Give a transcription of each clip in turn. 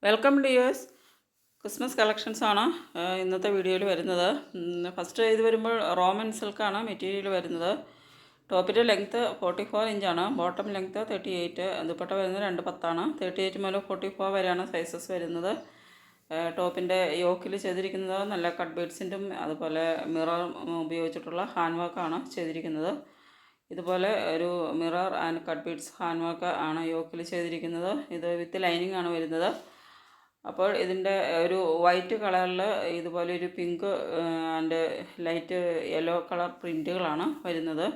Welcome dears. Christmas collections ആണ് ഇന്നത്തെ വീഡിയോയിൽ വരുന്നത്. ഫസ്റ്റ് ഇത് വരുമ്പോൾ റോമൻ സിൽക്കാണ് മെറ്റീരിയൽ വരുന്നത്. ടോപ്പിൻ്റെ ലെങ്ത്ത് 44 ഇഞ്ചാണ്, ബോട്ടം ലെങ്ത്ത് 38, ദുപ്പട്ട വരുന്നത് 210 38 മുതൽ 44 വരെയാണ് സൈസസ് വരുന്നത്. ടോപ്പിൻ്റെ യോക്കിൽ ചെയ്തിരിക്കുന്നത് നല്ല കട്ട് ബീഡ്സിൻ്റെയും അതുപോലെ മിറർ ഉപയോഗിച്ചിട്ടുള്ള ഹാൻഡ് വർക്കാണ് ചെയ്തിരിക്കുന്നത്. ഇതുപോലെ ഒരു mirror and cut beads hand work ആണ് യോക്കിൽ ചെയ്തിരിക്കുന്നത്. ഇത് വിത്ത് ലൈനിങ് ആണ് വരുന്നത്. അപ്പോൾ ഇതിൻ്റെ ഒരു വൈറ്റ് കളറിൽ ഇതുപോലെ ഒരു pink and light yellow colour പ്രിൻറ്റുകളാണ് വരുന്നത്.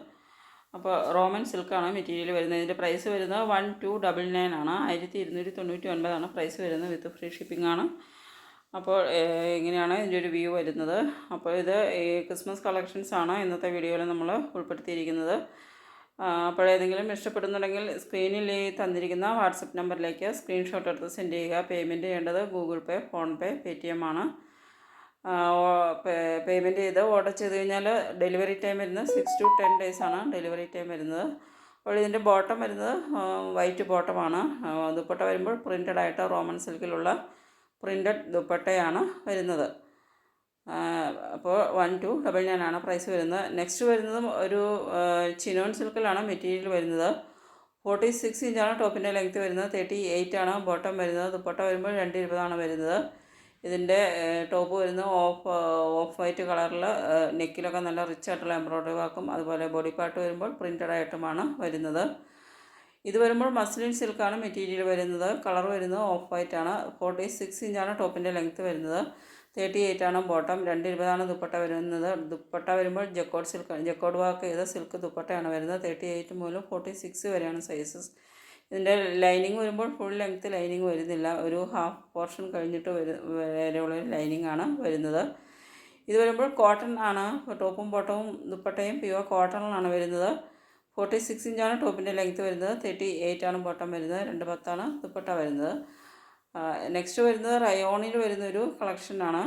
അപ്പോൾ റോമൻ സിൽക്കാണ് മെറ്റീരിയൽ വരുന്നത്. ഇതിൻ്റെ പ്രൈസ് വരുന്നത് 1299 ആണ്. 1299 പ്രൈസ് വരുന്നത്. വിത്ത് ഫ്രീ ഷിപ്പിംഗ് ആണ്. അപ്പോൾ ഇങ്ങനെയാണ് ഇതിൻ്റെ ഒരു വ്യൂ വരുന്നത്. അപ്പോൾ ഇത് ഈ ക്രിസ്മസ് കളക്ഷൻസ് ആണ് ഇന്നത്തെ വീഡിയോയിൽ നമ്മൾ ഉൾപ്പെടുത്തിയിരിക്കുന്നത്. അപ്പോൾ ഏതെങ്കിലും ഇഷ്ടപ്പെടുന്നുണ്ടെങ്കിൽ സ്ക്രീനിൽ തന്നിരിക്കുന്ന വാട്സപ്പ് നമ്പറിലേക്ക് സ്ക്രീൻഷോട്ട് എടുത്ത് സെൻഡ് ചെയ്യുക. പേയ്മെൻറ്റ് ചെയ്യേണ്ടത് ഗൂഗിൾ പേ, ഫോൺപേ, പേടിഎം ആണ്. പേയ്മെൻറ്റ് ചെയ്ത് ഓർഡർ ചെയ്ത് കഴിഞ്ഞാൽ ഡെലിവറി ടൈം വരുന്നത് 6 to 10 days ആണ് ഡെലിവറി ടൈം വരുന്നത്. അപ്പോൾ ഇതിൻ്റെ ബോട്ടം വരുന്നത് വൈറ്റ് ബോട്ടമാണ്. ദുപ്പട്ട വരുമ്പോൾ പ്രിൻ്റഡ് ആയിട്ട് റോമൻ സിൽക്കിലുള്ള പ്രിൻ്റഡ് ദുപ്പട്ടയാണ് വരുന്നത്. അപ്പോൾ 1299 ആണ് പ്രൈസ് വരുന്നത്. നെക്സ്റ്റ് വരുന്നതും ഒരു ചിനോൺ സിൽക്കിലാണ് മെറ്റീരിയൽ വരുന്നത്. 46 ഇഞ്ചാണ് ടോപ്പിൻ്റെ ലെങ്ത്ത് വരുന്നത്. 38 ആണ് ബോട്ടം വരുന്നത്. ദുപ്പട്ട വരുമ്പോൾ 220 വരുന്നത്. ഇതിൻ്റെ ടോപ്പ് വരുന്നത് ഓഫ് വൈറ്റ് കളറിൽ നെക്കിലൊക്കെ നല്ല റിച്ച് ആയിട്ടുള്ള എംബ്രോയ്ഡറി വർക്കും അതുപോലെ ബോഡി പാർട്ട് വരുമ്പോൾ പ്രിൻ്റഡ് ആയിട്ടുമാണ് വരുന്നത്. ഇത് വരുമ്പോൾ മസ്ലിൻ സിൽക്കാണ് മെറ്റീരിയൽ വരുന്നത്. കളർ വരുന്നത് ഓഫ് വൈറ്റ് ആണ്. 46 ഇഞ്ചാണ് ടോപ്പിൻ്റെ ലെങ്ത്ത് വരുന്നത്. 38 ആണ് ബോട്ടം. 220 ദുപ്പട്ട വരുന്നത്. ദുപ്പട്ട വരുമ്പോൾ ജക്കോഡ് വർക്ക് ചെയ്ത സിൽക്ക് ദുപ്പട്ടയാണ് വരുന്നത്. 38 മുതൽ 46 വരെയാണ് സൈസസ്. ഇതിൻ്റെ ലൈനിങ് വരുമ്പോൾ ഫുൾ ലെങ്ത്ത് ലൈനിങ് വരുന്നില്ല. ഒരു ഹാഫ് പോർഷൻ കഴിഞ്ഞിട്ട് വരെയുള്ള ലൈനിങ് ആണ് വരുന്നത്. ഇത് വരുമ്പോൾ കോട്ടൺ ആണ്. ടോപ്പും ബോട്ടവും ദുപ്പട്ടയും പ്യുവർ കോട്ടണിലാണ് വരുന്നത്. 46 ഇഞ്ചാണ് ടോപ്പിൻ്റെ ലെങ്ത്ത് വരുന്നത്. 38 ആണ് ബോട്ടം വരുന്നത്. 210 ദുപ്പട്ട വരുന്നത്. നെക്സ്റ്റ് വരുന്നത് റയോണിൽ വരുന്നൊരു കളക്ഷനാണ്.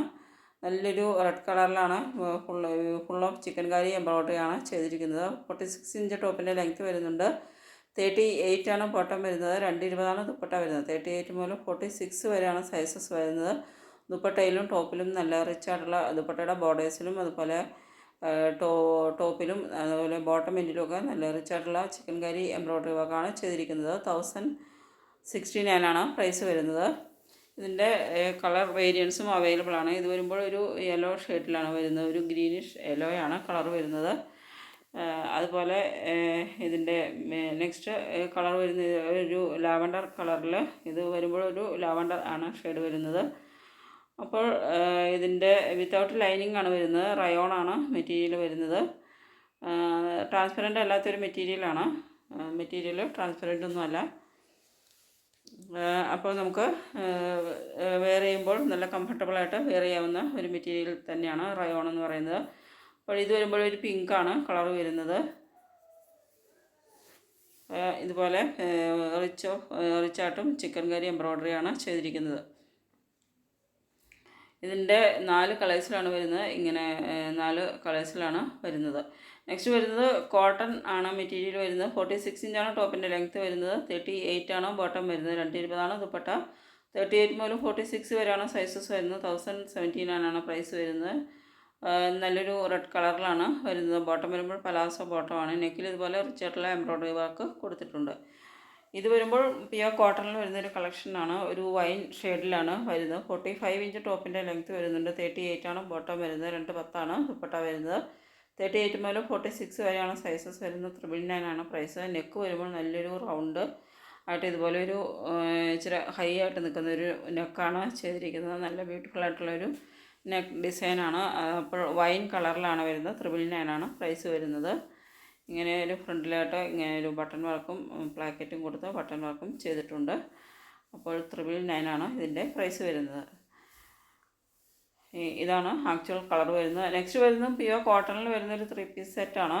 നല്ലൊരു റെഡ് കളറിലാണ് full of chicken Carrie embroidery ആണ് ചെയ്തിരിക്കുന്നത്. 46 ഇഞ്ച് ടോപ്പിൻ്റെ ലെങ്ത്ത് വരുന്നുണ്ട്. 38 ആണ് ബോട്ടം വരുന്നത്. 220 ദുപ്പട്ട വരുന്നത്. 38 മുതൽ 46 വരെയാണ് സൈസസ് വരുന്നത്. ദുപ്പട്ടയിലും ടോപ്പിലും നല്ല റിച്ച് ആയിട്ടുള്ള ദുപ്പട്ടയുടെ ബോർഡേഴ്സിലും അതുപോലെ ടോപ്പിലും അതുപോലെ ബോട്ടം എൻഡിലുമൊക്കെ നല്ല റിച്ച് ആയിട്ടുള്ള ചിക്കൻ കറി എംബ്രോയ്ഡറി വർക്കാണ് ചെയ്തിരിക്കുന്നത്. 1069 ആണ് പ്രൈസ് വരുന്നത്. ഇതിൻ്റെ കളർ വേരിയൻസും അവൈലബിൾ ആണ്. ഇത് വരുമ്പോൾ ഒരു യെല്ലോ ഷെയ്ഡിലാണ് വരുന്നത്. ഒരു ഗ്രീനിഷ് യെല്ലോയാണ് കളർ വരുന്നത്. അതുപോലെ ഇതിൻ്റെ നെക്സ്റ്റ് കളർ വരുന്നത് ഒരു ലാവൻഡർ കളറിൽ. ഇത് വരുമ്പോൾ ഒരു ലാവൻഡർ ആണ് ഷെയ്ഡ് വരുന്നത്. അപ്പോൾ ഇതിൻ്റെ വിത്തൗട്ട് ലൈനിങ് ആണ് വരുന്നത്. റയോണാണ് മെറ്റീരിയൽ വരുന്നത്. ട്രാൻസ്പെറൻ്റ് അല്ലാത്തൊരു മെറ്റീരിയലാണ്. മെറ്റീരിയൽ ട്രാൻസ്പെറൻ്റ് ഒന്നുമല്ല. അപ്പോൾ നമുക്ക് വെയർ ചെയ്യുമ്പോൾ നല്ല കംഫർട്ടബിളായിട്ട് വെയർ ചെയ്യാവുന്ന ഒരു മെറ്റീരിയൽ തന്നെയാണ് റയോൺ എന്ന് പറയുന്നത്. അപ്പോൾ ഇത് വരുമ്പോൾ ഒരു പിങ്കാണ് കളർ വരുന്നത്. ഇതുപോലെ റിച്ചായിട്ടും ചിക്കൻ കറി എംബ്രോയ്ഡറിയാണ് ചെയ്തിരിക്കുന്നത്. ഇതിൻ്റെ 4 കളേഴ്സിലാണ് വരുന്നത്. ഇങ്ങനെ 4 കളേഴ്സിലാണ് വരുന്നത്. നെക്സ്റ്റ് വരുന്നത് കോട്ടൺ ആണ് മെറ്റീരിയൽ വരുന്നത്. 46 ഇഞ്ചാണ് ടോപ്പിൻ്റെ ലെങ്ത്ത് വരുന്നത്. 38 ആണ് ബോട്ടം വരുന്നത്. 220 ദുപ്പട്ട. 38 മുതൽ 46 വരെയാണ് സൈസസ് വരുന്നത്. 1079 ആണ് പ്രൈസ് വരുന്നത്. നല്ലൊരു റെഡ് കളറിലാണ് വരുന്നത്. ബോട്ടം വരുമ്പോൾ പലാസോ ബോട്ടമാണ്. നെക്കിൽ ഇതുപോലെ റിച്ച് ആയിട്ടുള്ള എംബ്രോയ്ഡറി വർക്ക് കൊടുത്തിട്ടുണ്ട്. ഇത് വരുമ്പോൾ പ്യുവർ കോട്ടണിൽ വരുന്നൊരു കളക്ഷനാണ്. ഒരു വൈൻ ഷെയ്ഡിലാണ് വരുന്നത്. 45 ഇഞ്ച് ടോപ്പിൻ്റെ ലെങ്ത്ത് വരുന്നുണ്ട്. 38 ആണ് ബോട്ടം വരുന്നത്. 210 ദുപ്പട്ട വരുന്നത്. 38 മുതൽ 46 വരെയാണ് സൈസസ് വരുന്നത്. 999 ആണ് പ്രൈസ്. നെക്ക് വരുമ്പോൾ നല്ലൊരു റൗണ്ട് ആയിട്ട് ഇതുപോലെ ഒരു ഇച്ചിരി ഹൈ ആയിട്ട് നിൽക്കുന്ന ഒരു നെക്കാണ് ചെയ്തിരിക്കുന്നത്. നല്ല ബ്യൂട്ടിഫുൾ ആയിട്ടുള്ളൊരു നെക്ക് ഡിസൈനാണ്. അപ്പോൾ വൈൻ കളറിലാണ് വരുന്നത്. 999 ആണ് പ്രൈസ് വരുന്നത്. ഇങ്ങനെ ഒരു ഫ്രണ്ടിലായിട്ട് ഇങ്ങനെ ഒരു ബട്ടൺ വർക്കും പ്ലാക്കറ്റും കൊടുത്ത് ബട്ടൺ വർക്കും ചെയ്തിട്ടുണ്ട്. അപ്പോൾ 999 ആണ് ഇതിൻ്റെ പ്രൈസ് വരുന്നത്. ഇതാണ് ആക്ച്വൽ കളർ വരുന്നത്. നെക്സ്റ്റ് വരുന്നത് പ്യുവർ കോട്ടണിൽ വരുന്നൊരു 3 പീസ് സെറ്റാണ്.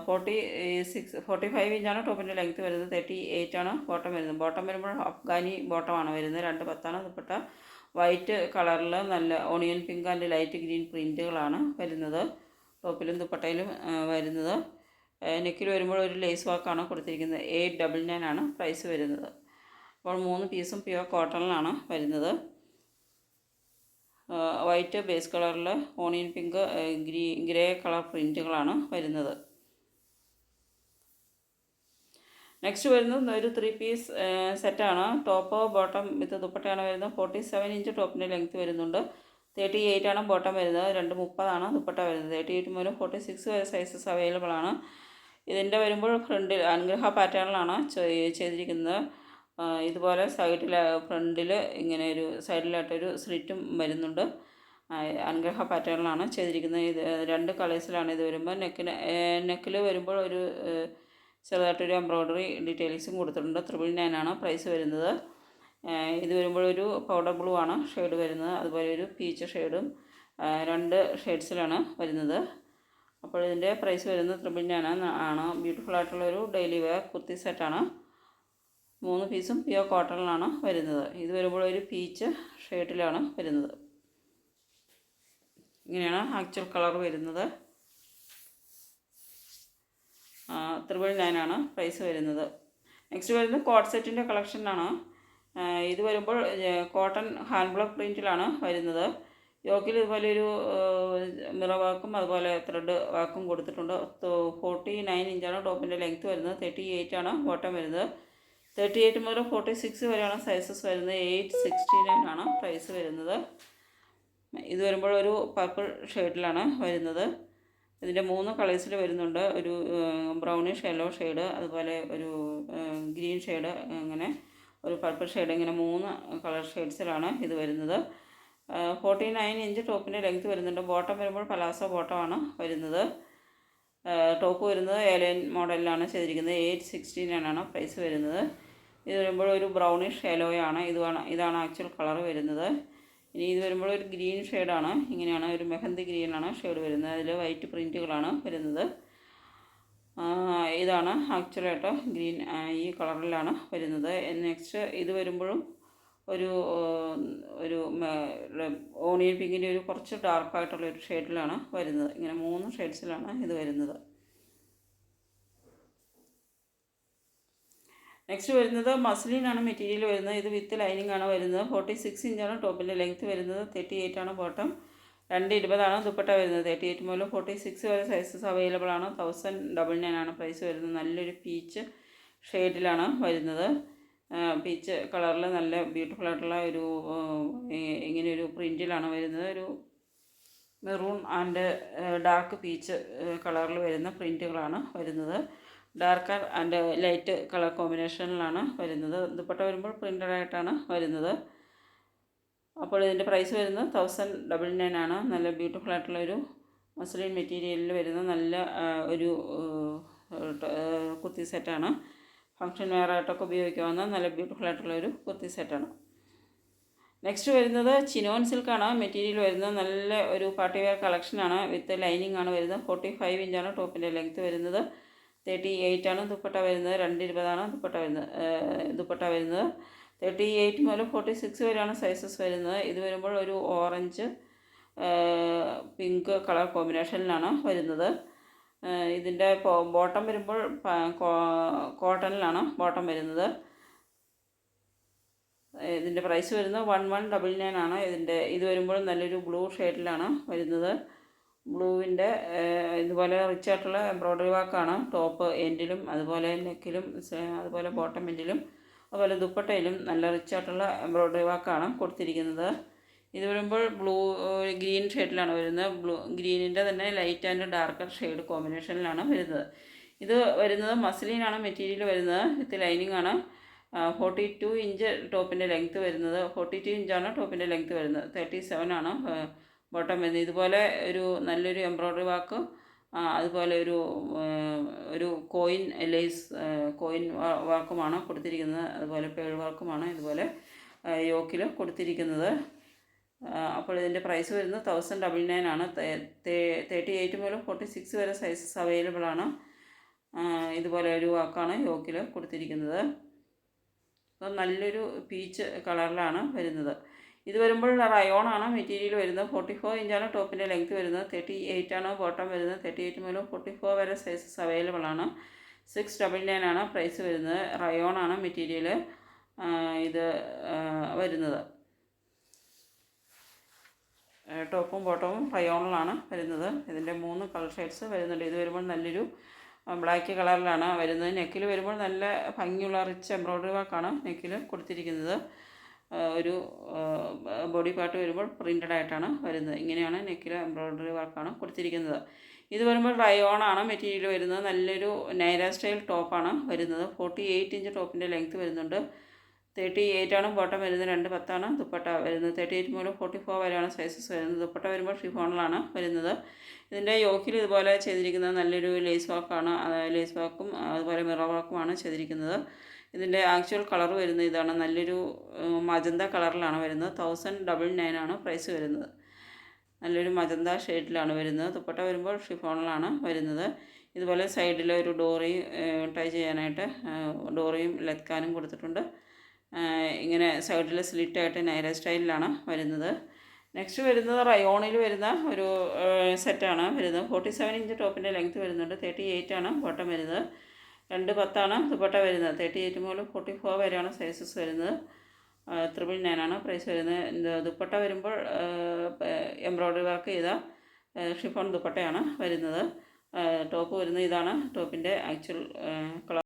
45 ഇഞ്ചാണ് ടോപ്പിൻ്റെ ലെങ്ത്ത് വരുന്നത്. 38 ആണ് ബോട്ടം വരുന്നത്. ബോട്ടം വരുമ്പോൾ അഫ്ഗാനി ബോട്ടമാണ് വരുന്നത്. 210 ദുപ്പട്ട. വൈറ്റ് കളറിൽ നല്ല onion pink and light green പ്രിൻറ്റുകളാണ് വരുന്നത്. ടോപ്പിലും ദുപ്പട്ടയിലും വരുന്നത്. നെക്കിൽ വരുമ്പോൾ ഒരു ലേസ് വർക്കാണ് കൊടുത്തിരിക്കുന്നത്. 899 ആണ് പ്രൈസ് വരുന്നത്. അപ്പോൾ 3 പീസും പ്യുവർ കോട്ടണിലാണ് വരുന്നത്. വൈറ്റ് ബേസ് കളറിൽ ഓണിയൻ പിങ്ക് ഗ്രേ കളർ പ്രിൻറ്റുകളാണ് വരുന്നത്. നെക്സ്റ്റ് വരുന്നത് ഒരു 3 പീസ് സെറ്റാണ്. ടോപ്പ് ബോട്ടം വിത്ത് ദുപ്പട്ടയാണ് വരുന്നത്. 47 ഇഞ്ച് ടോപ്പിൻ്റെ ലെങ്ത്ത് വരുന്നുണ്ട്. 38 ആണ് ബോട്ടം വരുന്നത്. 230 ദുപ്പട്ട വരുന്നത്. 38 മുതൽ 46 വരെ സൈസസ് അവൈലബിൾ ആണ്. ഇതിൻ്റെ വരുമ്പോൾ ഫ്രണ്ടിൽ അനുഗ്രഹ പാറ്റേണിലാണ് ചെയ്തിരിക്കുന്നത്. ഇതുപോലെ സൈഡിൽ ഫ്രണ്ടിൽ ഇങ്ങനെ ഒരു സൈഡിലായിട്ടൊരു സ്ലിറ്റും വരുന്നുണ്ട്. അനുഗ്രഹ പാറ്റേണിലാണ് ചെയ്തിരിക്കുന്നത്. ഇത് 2 കളേഴ്സിലാണ് ഇത് വരുമ്പോൾ. നെക്കിൽ വരുമ്പോൾ ഒരു ചെറുതായിട്ടൊരു എംബ്രോയ്ഡറി ഡീറ്റെയിൽസും കൊടുത്തിട്ടുണ്ട്. 999 ആണ് പ്രൈസ് വരുന്നത്. ഇത് വരുമ്പോൾ ഒരു പൗഡർ ബ്ലൂ ആണ് ഷെയ്ഡ് വരുന്നത്. അതുപോലെ ഒരു പീച്ച് ഷെയ്ഡും 2 ഷെയ്ഡ്സിലാണ് വരുന്നത്. അപ്പോൾ ഇതിൻ്റെ പ്രൈസ് വരുന്നത് 999 ആണ്. ബ്യൂട്ടിഫുൾ ആയിട്ടുള്ളൊരു ഡെയിലി വെയർ കുർത്തി സെറ്റാണ്. 3 പീസും പ്യുവർ കോട്ടണിലാണ് വരുന്നത്. ഇത് വരുമ്പോൾ ഒരു പീച്ച് ഷെയ്ഡിലാണ് വരുന്നത്. ഇങ്ങനെയാണ് ആക്ച്വൽ കളർ വരുന്നത്. 999 ആണ് പ്രൈസ് വരുന്നത്. നെക്സ്റ്റ് വരുന്നത് കോട്ട് സെറ്റിൻ്റെ കളക്ഷനാണ്. ഇത് വരുമ്പോൾ കോട്ടൺ ഹാൻഡ് ബ്ലോക്ക് പ്രിൻറ്റിലാണ് വരുന്നത്. യോക്കിൽ ഇതുപോലെ ഒരു മിറർ വർക്കും അതുപോലെ ത്രെഡ് വർക്കും കൊടുത്തിട്ടുണ്ട്. 49 ഇഞ്ചാണ് ടോപ്പിൻ്റെ ലെങ്ത്ത് വരുന്നത്. 38 ആണ് ബോട്ടം വരുന്നത്. 38 മുതൽ 46 വരെയാണ് സൈസസ് വരുന്നത്. 869 ആണ് പ്രൈസ് വരുന്നത്. ഇത് വരുമ്പോൾ ഒരു പർപ്പിൾ ഷെയ്ഡിലാണ് വരുന്നത്. ഇതിൻ്റെ 3 കളേഴ്സിൽ വരുന്നുണ്ട്. ഒരു ബ്രൗണിഷ് യെല്ലോ ഷെയ്ഡ്, അതുപോലെ ഒരു ഗ്രീൻ ഷെയ്ഡ്, അങ്ങനെ ഒരു പർപ്പിൾ ഷെയ്ഡ്, ഇങ്ങനെ 3 കളർ ഷെയ്ഡ്സിലാണ് ഇത് വരുന്നത്. 49 ഇഞ്ച് ടോപ്പിൻ്റെ ലെങ്ത്ത് വരുന്നുണ്ട്. ബോട്ടം വരുമ്പോൾ പലാസോ ബോട്ടമാണ് വരുന്നത്. ടോപ്പ് വരുന്നത് എലൈൻ മോഡലിലാണ് ചെയ്തിരിക്കുന്നത്. 869 ആണ് പ്രൈസ് വരുന്നത്. ഇത് വരുമ്പോൾ ഒരു ബ്രൗണിഷ് യെല്ലോയാണ്. ഇതാണ് ആക്ച്വൽ കളർ വരുന്നത്. ഇനി ഇത് വരുമ്പോൾ ഒരു ഗ്രീൻ ഷെയ്ഡാണ്. ഇങ്ങനെയാണ് ഒരു മെഹന്തി ഗ്രീനാണ് ഷെയ്ഡ് വരുന്നത്. അതിൽ വൈറ്റ് പ്രിൻറ്റുകളാണ് വരുന്നത്. ഇതാണ് ആക്ച്വലായിട്ട് ഗ്രീൻ, ഈ കളറിലാണ് വരുന്നത്. നെക്സ്റ്റ് ഇത് വരുമ്പോഴും ഒരു ഓണിയൻ പിങ്കിൻ്റെ ഒരു കുറച്ച് ഡാർക്കായിട്ടുള്ളൊരു ഷെയ്ഡിലാണ് വരുന്നത്. ഇങ്ങനെ 3 ഷെയ്ഡ്സിലാണ് ഇത് വരുന്നത്. നെക്സ്റ്റ് വരുന്നത് മസ്ലിനാണ് മെറ്റീരിയൽ വരുന്നത്. ഇത് വിത്ത് ലൈനിങ് ആണ് വരുന്നത്. 46 ഇഞ്ചാണ് ടോപ്പിൻ്റെ ലെങ്ത്ത് വരുന്നത്. 38 ആണ് ബോട്ടം. 220 ദുപ്പട്ട വരുന്നത്. 38 മുതൽ 46 വരെ സൈസസ് അവൈലബിൾ ആണ്. 1099 ആണ് പ്രൈസ് വരുന്നത്. നല്ലൊരു പീച്ച് ഷെയ്ഡിലാണ് വരുന്നത്. പീച്ച് കളറിൽ നല്ല ബ്യൂട്ടിഫുൾ ആയിട്ടുള്ള ഒരു ഇങ്ങനെയൊരു പ്രിൻറ്റിലാണ് വരുന്നത്. ഒരു മെറൂൺ ആൻഡ് ഡാർക്ക് പീച്ച് കളറിൽ വരുന്ന പ്രിൻറ്റുകളാണ് വരുന്നത്. ഡാർക്ക് ആൻഡ് ലൈറ്റ് കളർ കോമ്പിനേഷനിലാണ് വരുന്നത്. ദുപ്പട്ട വരുമ്പോൾ പ്രിൻ്റഡ് ആയിട്ടാണ് വരുന്നത്. അപ്പോൾ ഇതിൻ്റെ പ്രൈസ് വരുന്നത് 1099 ആണ്. നല്ല ബ്യൂട്ടിഫുൾ ആയിട്ടുള്ളൊരു മസ്ലിൻ മെറ്റീരിയലിൽ വരുന്ന നല്ല ഒരു കുർത്തി സെറ്റാണ്. ഫങ്ഷൻ വെയർ ആയിട്ടൊക്കെ ഉപയോഗിക്കാവുന്ന നല്ല ബ്യൂട്ടിഫുൾ ആയിട്ടുള്ളൊരു കുർത്തി സെറ്റാണ്. നെക്സ്റ്റ് വരുന്നത് ചിനോൻ സിൽക്കാണ് മെറ്റീരിയൽ വരുന്നത്. നല്ല ഒരു പാർട്ടി വെയർ കളക്ഷനാണ്. വിത്ത് ലൈനിങ് ആണ് വരുന്നത്. 45 ഇഞ്ചാണ് ടോപ്പിൻ്റെ ലെങ്ത്ത് വരുന്നത്. 38 ആണ് ദുപ്പട്ട വരുന്നത്. 220 ദുപ്പട്ട വരുന്നത്. 38 മുതൽ 46 വരെയാണ് സൈസസ് വരുന്നത്. ഇത് വരുമ്പോൾ ഒരു ഓറഞ്ച് പിങ്ക് കളർ കോമ്പിനേഷനിലാണ് വരുന്നത്. ഇതിൻ്റെ ബോട്ടം വരുമ്പോൾ കോട്ടണിലാണ് ബോട്ടം വരുന്നത്. ഇതിൻ്റെ പ്രൈസ് വരുന്നത് 1199 ആണ്. ഇത് വരുമ്പോൾ നല്ലൊരു ബ്ലൂ ഷെയ്ഡിലാണ് വരുന്നത്. ബ്ലൂവിൻ്റെ ഇതുപോലെ റിച്ച് ആയിട്ടുള്ള എംബ്രോയ്ഡറി വർക്കാണ് ടോപ്പ് എൻഡിലും അതുപോലെ നെക്കിലും അതുപോലെ ബോട്ടം എൻഡിലും അതുപോലെ ദുപ്പട്ടയിലും നല്ല റിച്ച് ആയിട്ടുള്ള എംബ്രോയ്ഡറി വർക്കാണ് കൊടുത്തിരിക്കുന്നത്. ഇത് വരുമ്പോൾ ഗ്രീൻ ഷെയ്ഡിലാണ് വരുന്നത്. ഗ്രീനിൻ്റെ തന്നെ ലൈറ്റ് ആൻഡ് ഡാർക്കർ ഷെയ്ഡ് കോമ്പിനേഷനിലാണ് വരുന്നത്. ഇത് വരുന്നത് മസ്ലിനാണ് മെറ്റീരിയൽ വരുന്നത്. വിത്ത് ലൈനിങ് ആണ്. 42 ഇഞ്ച് ടോപ്പിൻ്റെ ലെങ്ത്ത് വരുന്നത്. 42 ഇഞ്ചാണ് ടോപ്പിൻ്റെ ലെങ്ത്ത് വരുന്നത്. 37 ആണ് ബോട്ടം വരുന്നത്. ഇതുപോലെ നല്ലൊരു എംബ്രോയ്ഡറി വർക്ക്, അതുപോലെ ഒരു കോയിൻ വർക്കുമാണ് കൊടുത്തിരിക്കുന്നത്. അതുപോലെ പേൾ വർക്കുമാണ് ഇതുപോലെ യോക്കിൽ കൊടുത്തിരിക്കുന്നത്. അപ്പോൾ ഇതിൻ്റെ പ്രൈസ് വരുന്നത് 1099 ആണ്. 38 മുതൽ 46 വരെ സൈസസ് അവൈലബിൾ ആണ്. ഇതുപോലെ ഒരു വർക്കാണ് യോക്കിൽ കൊടുത്തിരിക്കുന്നത്. അപ്പോൾ നല്ലൊരു പീച്ച് കളറിലാണ് വരുന്നത്. ഇത് വരുമ്പോൾ റയോൺ ആണ് മെറ്റീരിയൽ വരുന്നത്. 44 ഇഞ്ചാണ് ടോപ്പിൻ്റെ ലെങ്ത്ത് വരുന്നത്. 38 ആണ് ബോട്ടം വരുന്നത്. 38 മുതൽ 44 വരെ സൈസസ് അവൈലബിൾ ആണ്. 699 ആണ് പ്രൈസ് വരുന്നത്. റയോൺ ആണ് മെറ്റീരിയൽ. ഇത് വരുന്നത്. ടോപ്പും ബോട്ടവും റയോണിലാണ് വരുന്നത്. ഇതിൻ്റെ 3 കളർ ഷെയ്ഡ്സ് വരുന്നുണ്ട്. ഇത് വരുമ്പോൾ നല്ലൊരു ബ്ലാക്ക് കളറിലാണ് വരുന്നത്. നെക്കിൽ വരുമ്പോൾ നല്ല ഭംഗിയുള്ള റിച്ച് എംബ്രോയ്ഡറി വർക്കാണ് നെക്കിൽ കൊടുത്തിരിക്കുന്നത്. ഒരു ബോഡി പാർട്ട് വരുമ്പോൾ പ്രിൻ്റഡ് ആയിട്ടാണ് വരുന്നത്. ഇങ്ങനെയാണ് നെക്കിൽ എംബ്രോയ്ഡറി വർക്കാണ് കൊടുത്തിരിക്കുന്നത്. ഇത് വരുമ്പോൾ റയോണാണ് മെറ്റീരിയൽ വരുന്നത്. നല്ലൊരു നൈര സ്റ്റൈൽ ടോപ്പാണ് വരുന്നത്. 48 ഇഞ്ച് ടോപ്പിൻ്റെ ലെങ്ത്ത് വരുന്നുണ്ട്. 38 ആണ് ബോട്ടം വരുന്നത്. 2 10 ദുപ്പട്ട വരുന്നത്. 38 മുതൽ 44 വരെയാണ് സൈസസ് വരുന്നത്. ദുപ്പട്ട വരുമ്പോൾ ഷിഫോണിലാണ് വരുന്നത്. ഇതിൻ്റെ യോക്കിൽ ഇതുപോലെ ചെയ്തിരിക്കുന്നത് നല്ലൊരു ലേസ് വർക്കാണ്. ലേസ് വർക്കും അതുപോലെ മിറർ വർക്കുമാണ് ചെയ്തിരിക്കുന്നത്. ഇതിൻ്റെ ആക്ച്വൽ കളർ വരുന്നത് ഇതാണ്. നല്ലൊരു മജന്ത കളറിലാണ് വരുന്നത്. 1099 ആണ് പ്രൈസ് വരുന്നത്. നല്ലൊരു മജന്ത ഷെയ്ഡിലാണ് വരുന്നത്. ദുപ്പട്ട വരുമ്പോൾ ഷിഫോണിലാണ് വരുന്നത്. ഇതുപോലെ സൈഡിൽ ഒരു ഡോറി ടൈ ചെയ്യാനായിട്ട് ഡോറിയും ലത്കാനും കൊടുത്തിട്ടുണ്ട്. ഇങ്ങനെ സൈഡിൽ സ്ലിറ്റായിട്ട് നൈര സ്റ്റൈലിലാണ് വരുന്നത്. നെക്സ്റ്റ് വരുന്നത് റയോണിൽ വരുന്ന ഒരു സെറ്റാണ് വരുന്നത്. 47 ഇഞ്ച് ടോപ്പിൻ്റെ ലെങ്ത്ത് വരുന്നുണ്ട്. 38 ആണ് ബോട്ടം വരുന്നത്. 2 10 ദുപ്പട്ട വരുന്നത്. 38 മുതൽ 44 വരെയാണ് സൈസസ് വരുന്നത്. 999 ആണ് പ്രൈസ് വരുന്നത്. ദുപ്പട്ട വരുമ്പോൾ എംബ്രോയ്ഡറി വർക്ക് ചെയ്ത ഷിഫോൺ ദുപ്പട്ടയാണ് വരുന്നത്. ടോപ്പ് വരുന്നത് ഇതാണ്. ടോപ്പിൻ്റെ ആക്ച്വൽ കളർ.